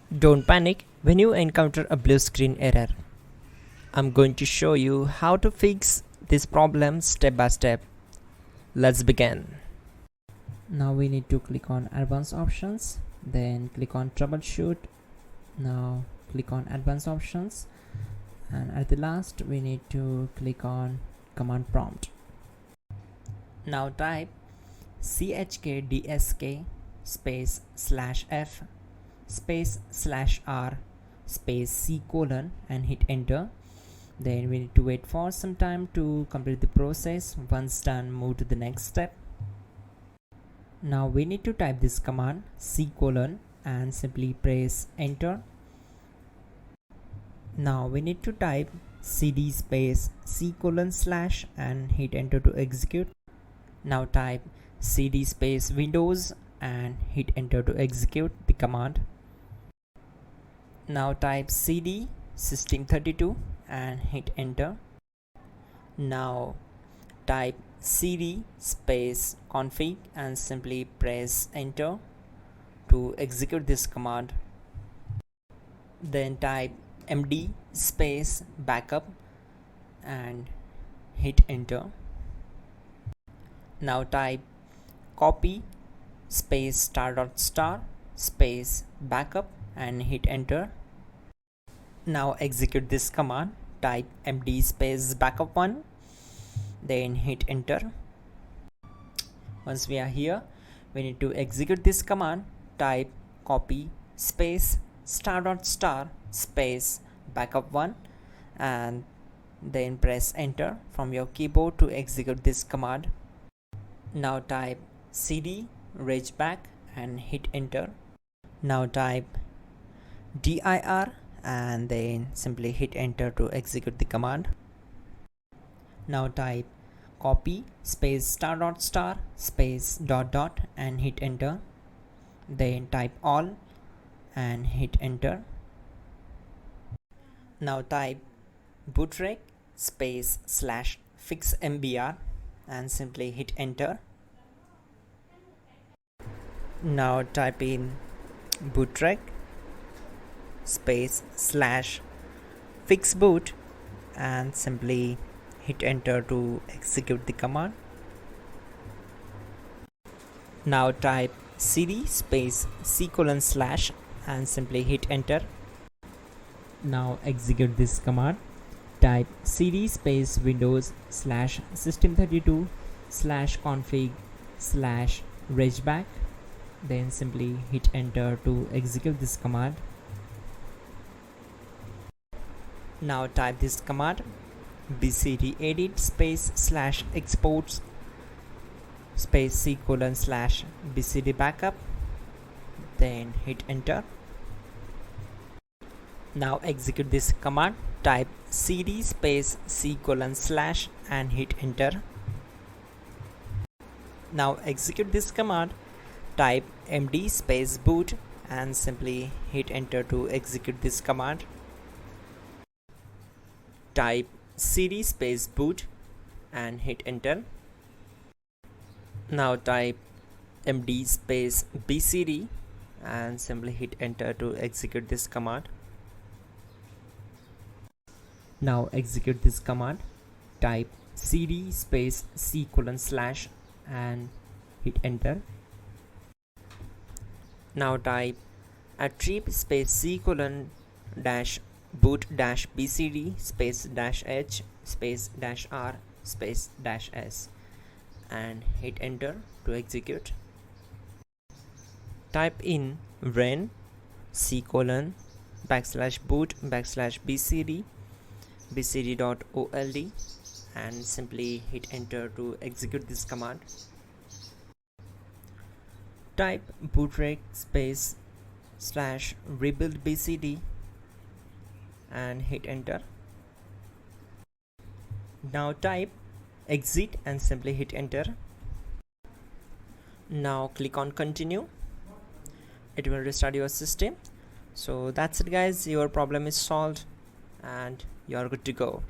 Don't panic when you encounter a blue screen error. I'm going to show you how to fix this problem step by step. Let's begin. Now we need to click on advanced options, then click on troubleshoot. Now click on advanced options, and at the last we need to click on command prompt. Now type chkdsk space /f space /r space c colon and hit enter. Then we need to wait for some time to complete the process. Once done, move to the next step. Now we need to type this command c colon and simply press enter. Now we need to type cd space c colon / and hit enter to execute. Now type cd space windows and hit enter to execute the command. Now type cd system32 and hit enter. Now type cd space config and simply press enter to execute this command. Then type md space backup and hit enter. Now type copy space ** space backup and hit enter. Now execute this command. Type md space backup1, then hit enter. Once we are here, we need to execute this command. Type copy space ** space backup1 and then press enter from your keyboard to execute this command. Now type cd regback and hit enter. Now type dir and then simply hit enter to execute the command. Now type copy space ** space ... and hit enter. Then type all and hit enter. Now type bootrec space /fixmbr and simply hit enter. Now type in bootrec space /fixboot and simply hit enter to execute the command. Now type cd space c colon / and simply hit enter. Now execute this command. Type cd space windows /system32 /config /regback, then simply hit enter to execute this command. Now type this command bcd edit space /exports space c colon / bcd backup, then hit enter. Now execute this command. Type cd space c colon / and hit enter. Now execute this command. Type md space boot and simply hit enter to execute this command. Type cd space boot and hit enter. Now type md space bcd and simply hit enter to execute this command. Now execute this command. Type cd space c colon / and hit enter. Now type attrib space c colon - boot -bcd space -h space -r space -s and hit enter to execute. Type in ren c colon /boot /bcd bcd.old and simply hit enter to execute this command. Type bootrec space /rebuild bcd and hit enter. Now type exit and simply hit enter. Now click on continue. It will restart your system. So that's it guys, your problem is solved and you are good to go.